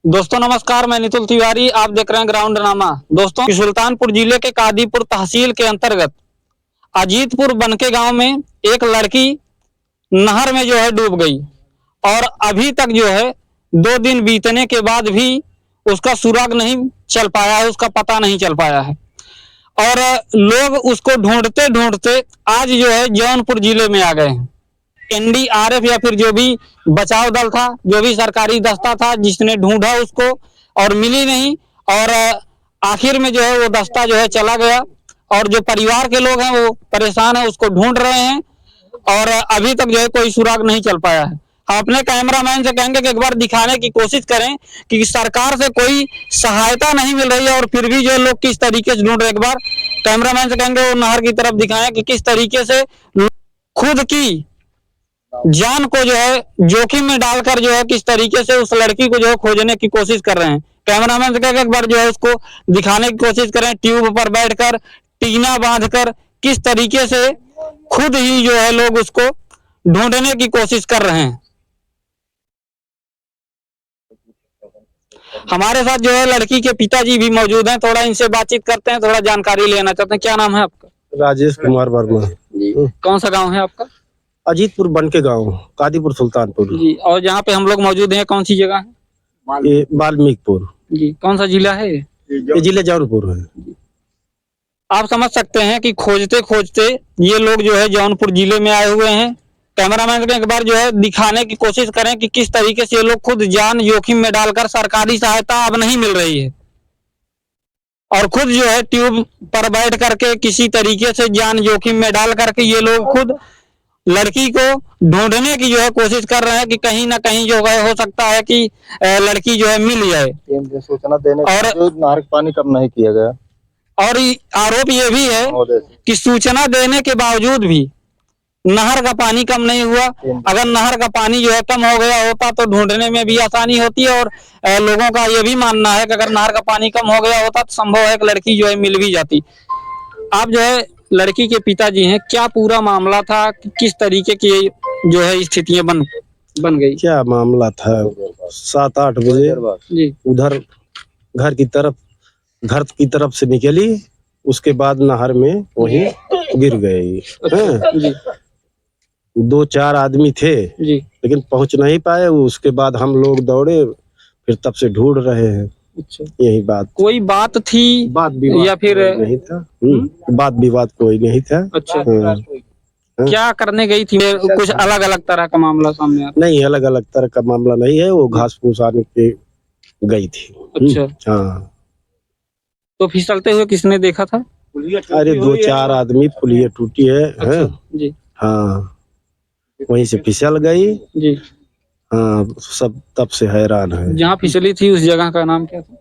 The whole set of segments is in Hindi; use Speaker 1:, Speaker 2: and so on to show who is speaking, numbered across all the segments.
Speaker 1: दोस्तों नमस्कार, मैं नितुल तिवारी। आप देख रहे हैं ग्राउंडनामा। दोस्तों, सुल्तानपुर जिले के कादीपुर तहसील के अंतर्गत अजीतपुर बनके गांव में एक लड़की नहर में जो है डूब गई और अभी तक जो है 2 दिन बीतने के बाद भी उसका सुराग नहीं चल पाया है, उसका पता नहीं चल पाया है और लोग उसको ढूंढते ढूंढते आज जो है जौनपुर जिले में आ गए हैं। एनडीआरएफ या फिर जो भी बचाव दल था, जो भी सरकारी दस्ता था, जिसने ढूंढा उसको और मिली नहीं और आखिर में जो है वो दस्ता जो है चला गया और जो परिवार के लोग हैं वो परेशान है, उसको ढूंढ रहे हैं और अभी तक जो है कोई सुराग नहीं चल पाया है। हम अपने कैमरामैन से कहेंगे कि एक बार दिखाने की कोशिश करें कि सरकार से कोई सहायता नहीं मिल रही है और फिर भी जो लोग किस तरीके से ढूंढ रहे हैं। एक बार कैमरामैन से कहेंगे वो नहर की तरफ दिखाएं कि किस तरीके से खुद की जान को जो है जोखिम में डालकर जो है किस तरीके से उस लड़की को जो है खोजने की कोशिश कर रहे हैं। कैमरामैन से कहेंगे एक बार जो है उसको दिखाने की कोशिश करें, ट्यूब पर बैठकर, टीना बांधकर, किस तरीके से खुद ही जो है लोग उसको ढूंढने की कोशिश कर रहे हैं। हमारे साथ जो है लड़की के पिताजी भी मौजूद हैं, थोड़ा इनसे बातचीत करते हैं, थोड़ा जानकारी लेना चाहते हैं। क्या नाम है आपका?
Speaker 2: राजेश कुमार वर्मा।
Speaker 1: कौन सा गांव है आपका?
Speaker 2: अजीतपुर बनके गांव, कादीपुर सुल्तानपुर
Speaker 1: जी। और जहाँ पे हम लोग मौजूद हैं कौन सी जगह है?
Speaker 2: ये वाल्मीकिपुर
Speaker 1: जी। कौन सा जिला है?
Speaker 2: ये जिला जौनपुर है।
Speaker 1: आप समझ सकते हैं कि खोजते खोजते ये लोग जो है जौनपुर जिले में आए हुए हैं। कैमरामैन को एक बार जो है दिखाने की कोशिश करें कि किस तरीके से ये लोग खुद जान जोखिम में डालकर, सरकारी सहायता अब नहीं मिल रही है और खुद जो है ट्यूब पर बैठ करके किसी तरीके से जान जोखिम में डाल करके ये लोग खुद लड़की को ढूंढने की जो है कोशिश कर रहे हैं कि कहीं ना कहीं जो है हो सकता है कि लड़की जो है मिल जाए।
Speaker 2: सूचना देने
Speaker 1: और
Speaker 2: नहर पानी कम नहीं किया गया
Speaker 1: और आरोप ये भी है कि सूचना देने के बावजूद भी नहर का पानी कम नहीं हुआ। अगर नहर का पानी जो है कम हो गया होता तो ढूंढने में भी आसानी होती है और लोगों का ये भी मानना है कि अगर नहर का पानी कम हो गया होता तो संभव है कि लड़की जो है मिल भी जाती। आप जो है लड़की के पिताजी हैं, क्या पूरा मामला था, किस तरीके की जो है स्थितियां बन गई?
Speaker 2: क्या मामला था? 7-8 बजे उधर घर की तरफ से निकली, उसके बाद नहर में वहीं गिर गई। 2-4 आदमी थे लेकिन पहुंच नहीं पाए। उसके बाद हम लोग दौड़े, फिर तब से ढूंढ रहे हैं।
Speaker 1: अच्छा।
Speaker 2: यही बात।
Speaker 1: कोई बात थी या फिर
Speaker 2: नहीं था? बात विवाद कोई नहीं था।
Speaker 1: अच्छा। क्या करने गई थी? कुछ अलग अलग तरह का मामला सामने आया? नहीं,
Speaker 2: अलग अलग तरह का मामला नहीं है, वो घास फूस आने के गई थी।
Speaker 1: अच्छा।
Speaker 2: हाँ।
Speaker 1: तो फिसलते हुए किसने देखा था?
Speaker 2: अरे 2-4 आदमी, पुलिया टूटी है।
Speaker 1: अच्छा। जी।
Speaker 2: हाँ, वहीं से फिसल गई
Speaker 1: जी।
Speaker 2: हाँ, सब तब से हैरान है।
Speaker 1: जहाँ फिसली थी उस जगह का नाम क्या था?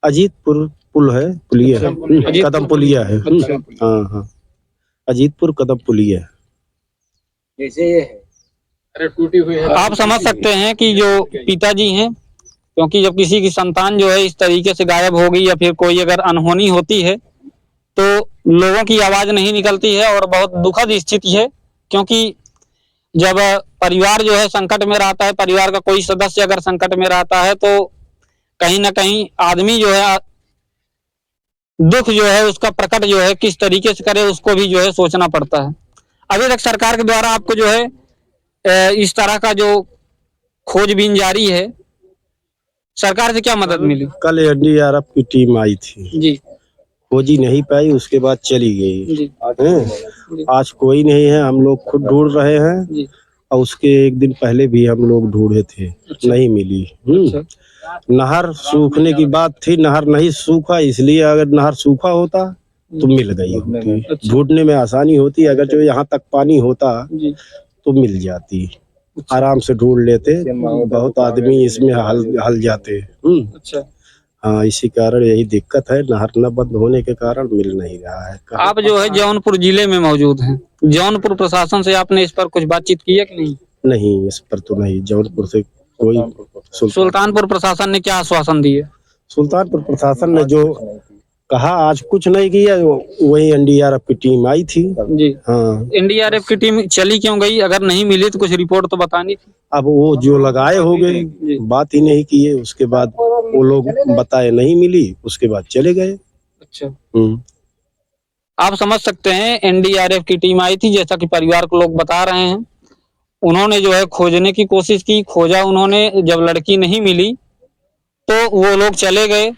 Speaker 2: अजीतपुर पुल है, पुलिया है। कदम पुलिया है।
Speaker 1: अच्छा।
Speaker 2: हाँ हाँ, अजीतपुर कदम पुलिया
Speaker 1: जैसे ये है। अरे टूटी हुई है। आप समझ सकते हैं कि जो पिताजी हैं, क्योंकि जब किसी की संतान जो है इस तरीके से गायब हो गई या फिर कोई अगर अनहोनी होती है तो लोगों की आवाज नहीं निकलती है और बहुत दुखद स्थिति है। क्योंकि जब परिवार जो है संकट में रहता है, परिवार का कोई सदस्य अगर संकट में रहता है तो कहीं ना कहीं आदमी जो है दुख जो है उसका प्रकट जो है किस तरीके से करे, उसको भी जो है सोचना पड़ता है। अभी तक सरकार के द्वारा आपको जो है इस तरह का जो खोजबीन जारी है, सरकार से क्या मदद मिली?
Speaker 2: कल एनडीआरएफ की टीम आई थी
Speaker 1: जी।
Speaker 2: खोजी नहीं पाई, उसके बाद चली गई
Speaker 1: जी।
Speaker 2: आज कोई नहीं है, हम लोग खुद ढूंढ रहे हैं
Speaker 1: जी।
Speaker 2: और उसके एक दिन पहले भी हम लोग ढूंढे थे। अच्छा। नहीं मिली। अच्छा। नहर सूखने की बात थी, नहर नहीं सूखा, इसलिए अगर नहर सूखा होता तो मिल गई होती। अच्छा। ढूंढने में आसानी होती, अगर जो यहाँ तक पानी होता तो मिल जाती, आराम से ढूंढ लेते। बहुत आदमी इसमें हल जाते। अच्छा। हाँ, इसी कारण यही दिक्कत है, नहर न बंद होने के कारण मिल नहीं रहा है।
Speaker 1: आप जो है जौनपुर जिले में मौजूद हैं, जौनपुर प्रशासन से आपने इस पर कुछ बातचीत की है कि नहीं?
Speaker 2: नहीं, इस पर तो नहीं, जौनपुर से कोई।
Speaker 1: सुल्तानपुर प्रशासन ने क्या आश्वासन दिए?
Speaker 2: सुल्तानपुर प्रशासन ने जो कहा, आज कुछ नहीं किया। वही एनडीआरएफ की टीम आई थी।
Speaker 1: जी।
Speaker 2: हाँ।
Speaker 1: एनडीआरएफ की टीम चली क्यों गई? अगर नहीं मिली तो कुछ रिपोर्ट तो बतानी थी।
Speaker 2: अब वो जो लगाए हो गए, बात ही नहीं किए। उसके बाद वो लोग बताए नहीं मिली, उसके बाद चले गए।
Speaker 1: अच्छा, आप समझ सकते हैं एनडीआरएफ की टीम आई थी, जैसा कि परिवार को लोग बता रहे हैं। उन्होंने जो है खोजने की कोशिश की, खोजा उन्होंने, जब लड़की नहीं मिली तो वो लोग चले गए।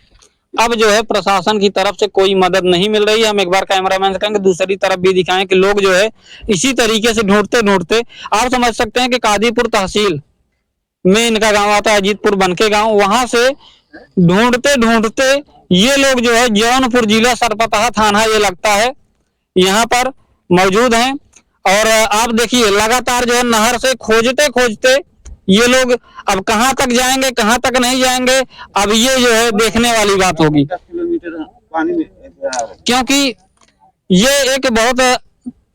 Speaker 1: अब जो है प्रशासन की तरफ से कोई मदद नहीं मिल रही है। हम एक बार कैमरामैन से कहेंगे दूसरी तरफ भी दिखाएं कि लोग जो है इसी तरीके से ढूंढते ढूंढते, आप समझ सकते हैं कि कादीपुर तहसील में इनका गांव आता है, अजीतपुर बनके गांव, वहां से ढूंढते ढूंढते ये लोग जो है जौनपुर जिला सरपतहा थाना ये लगता है, यहाँ पर मौजूद हैं। और आप देखिए लगातार जो है नहर से खोजते खोजते ये लोग अब कहां तक जाएंगे, कहां तक नहीं जाएंगे, अब ये जो है देखने वाली बात होगी, क्योंकि ये एक बहुत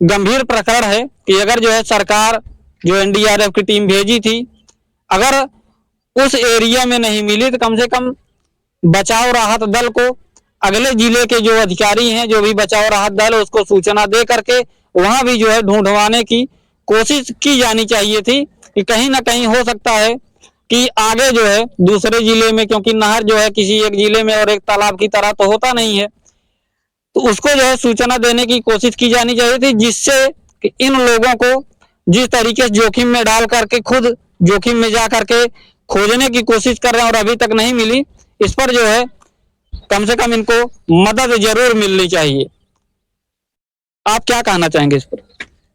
Speaker 1: गंभीर प्रकरण है कि अगर जो है सरकार जो एनडीआरएफ की टीम भेजी थी, अगर उस एरिया में नहीं मिली तो कम से कम बचाव राहत दल को, अगले जिले के जो अधिकारी हैं, जो भी बचाव राहत दल है, उसको सूचना दे करके वहां भी जो है ढूंढवाने की कोशिश की जानी चाहिए थी कि कहीं ना कहीं हो सकता है कि आगे जो है दूसरे जिले में, क्योंकि नहर जो है किसी एक जिले में और एक तालाब की तरह तो होता नहीं है, तो उसको जो है सूचना देने की कोशिश की जानी चाहिए थी, जिससे कि इन लोगों को जिस तरीके से जोखिम में डाल करके खुद जोखिम में जा करके खोजने की कोशिश कर रहे हैं और अभी तक नहीं मिली, इस पर जो है कम से कम इनको मदद जरूर मिलनी चाहिए। आप क्या कहना चाहेंगे इस पर?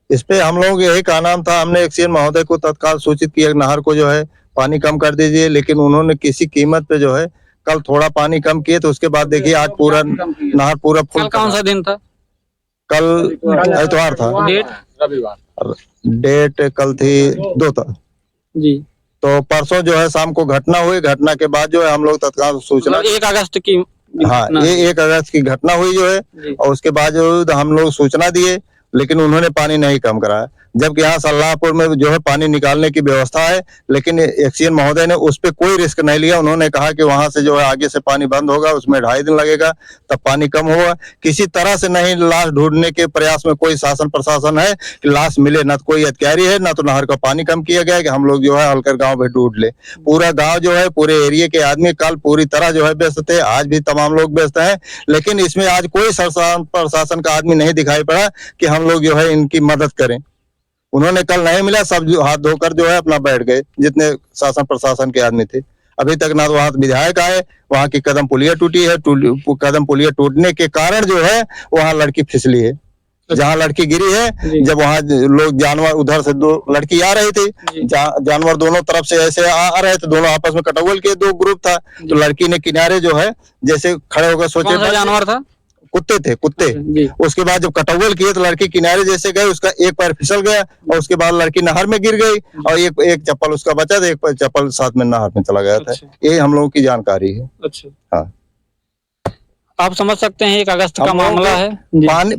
Speaker 3: इस पे हम लोग यही कहना था, हमने एक्सीएन महोदय को तत्काल सूचित किया नहर को जो है पानी कम कर दीजिए, लेकिन उन्होंने किसी कीमत पे जो है कल थोड़ा पानी कम किए, तो उसके बाद देखिए आज पूरा नहर पूरा फुल।
Speaker 1: कल कौन सा दिन था?
Speaker 3: कल इतवार था।
Speaker 1: डेट?
Speaker 3: रविवार। डेट कल थी 2 था
Speaker 1: जी।
Speaker 3: तो परसों जो है शाम को घटना हुई, घटना के बाद जो है हम लोग तत्काल सूचना,
Speaker 1: 1 अगस्त की,
Speaker 3: हाँ ये 1 अगस्त की घटना हुई जो है, और उसके बाद जो हम लोग सूचना दिए, लेकिन उन्होंने पानी नहीं कम कराया। जबकि यहाँ सल्लाहपुर में जो है पानी निकालने की व्यवस्था है, लेकिन एक्सीएन महोदय ने उस पर कोई रिस्क नहीं लिया। उन्होंने कहा कि वहां से जो है आगे से पानी बंद होगा, उसमें 2.5 दिन लगेगा, तब पानी कम होगा। किसी तरह से नहीं लाश ढूंढने के प्रयास में कोई शासन प्रशासन है कि लाश मिले, न तो कोई अधिकारी है, न तो नहर का पानी कम किया गया कि हम लोग जो है हलकर गाँव में ढूंढ ले। पूरा गाँव जो है, पूरे एरिया के आदमी कल पूरी तरह जो है व्यस्त थे, आज भी तमाम लोग व्यस्त हैं, लेकिन इसमें आज कोई शासन प्रशासन का आदमी नहीं दिखाई पड़ा कि हम लोग जो है इनकी मदद करें। उन्होंने कल नहीं मिला, सब हाथ धोकर जो है अपना बैठ गए, जितने शासन प्रशासन के आदमी थे। अभी तक ना तो वहां विधायक आए, वहां की कदम पुलिया टूटी है, कदम पुलिया टूटने के कारण जो है वहां लड़की फिसली है, जहां लड़की गिरी है। जब वहां लोग जानवर उधर से 2 लड़की आ रही थी, जानवर दोनों तरफ से ऐसे आ रहे थे, दोनों आपस में कटौवल के 2 ग्रुप था, तो लड़की ने किनारे जो है जैसे खड़े होकर सोचे,
Speaker 1: जानवर था,
Speaker 3: कुत्ते थे, कुत्ते। उसके बाद जब कटौवल किए तो लड़की किनारे जैसे गए, उसका एक पैर फिसल गया और उसके बाद लड़की नहर में गिर गई, और एक चप्पल उसका बचा था, एक चप्पल साथ में नहर में चला गया था। ये हम लोगों की जानकारी है।
Speaker 1: अच्छा,
Speaker 3: हाँ,
Speaker 1: आप समझ सकते हैं 1 अगस्त का मामला है।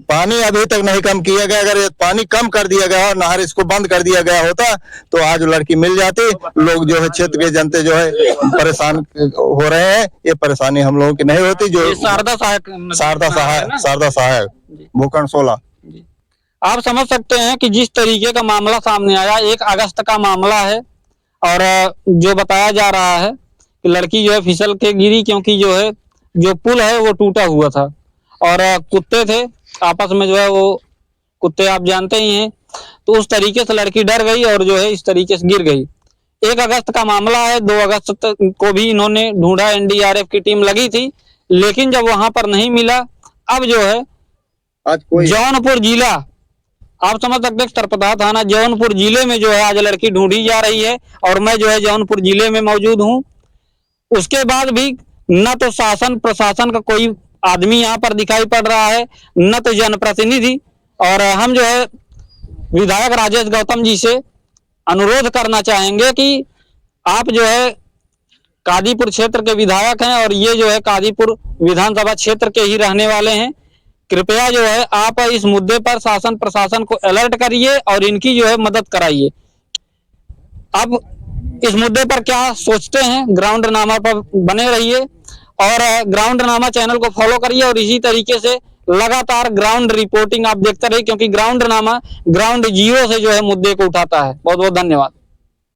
Speaker 3: पानी अभी तक नहीं कम किया गया। अगर पानी कम कर दिया गया और नहर इसको बंद कर दिया गया होता तो आज लड़की मिल जाती। लोग जो है क्षेत्र के जनते जो है परेशान हो रहे हैं, ये परेशानी हम लोगों की नहीं होती। जो
Speaker 1: शारदा
Speaker 3: सहायक भूखंड 16,
Speaker 1: आप समझ सकते हैं कि जिस तरीके का मामला सामने आया, 1 अगस्त का मामला है, और जो बताया जा रहा है कि लड़की जो है फिसल के गिरी, क्योंकि जो है जो पुल है वो टूटा हुआ था, और कुत्ते थे आपस में, जो है वो कुत्ते आप जानते ही हैं, तो उस तरीके से लड़की डर गई और जो है इस तरीके से गिर गई। 1 अगस्त का मामला है। 2 अगस्त को भी इन्होंने ढूंढा, एनडीआरएफ की टीम लगी थी, लेकिन जब वहां पर नहीं मिला, अब जो है
Speaker 3: आज कोई
Speaker 1: जौनपुर जिला, आप समझ सकते हैं सरपतहा थाना जौनपुर जिले में जो है आज लड़की ढूंढी जा रही है, और मैं जो है जौनपुर जिले में मौजूद हूँ। उसके बाद भी न तो शासन प्रशासन का कोई आदमी यहाँ पर दिखाई पड़ रहा है, न तो जनप्रतिनिधि, और हम जो है विधायक राजेश गौतम जी से अनुरोध करना चाहेंगे कि आप जो है कादीपुर क्षेत्र के विधायक हैं और ये जो है कादीपुर विधानसभा क्षेत्र के ही रहने वाले हैं, कृपया जो है आप इस मुद्दे पर शासन प्रशासन को अलर्ट करिए और इनकी जो है मदद कराइए। अब इस मुद्दे पर क्या सोचते हैं, ग्राउंड नामा पर बने रहिए और ग्राउंड नामा चैनल को फॉलो करिए, और इसी तरीके से लगातार ग्राउंड रिपोर्टिंग आप देखते रहिए, क्योंकि ग्राउंड नामा ग्राउंड जीरो से जो है मुद्दे को उठाता है। बहुत बहुत धन्यवाद।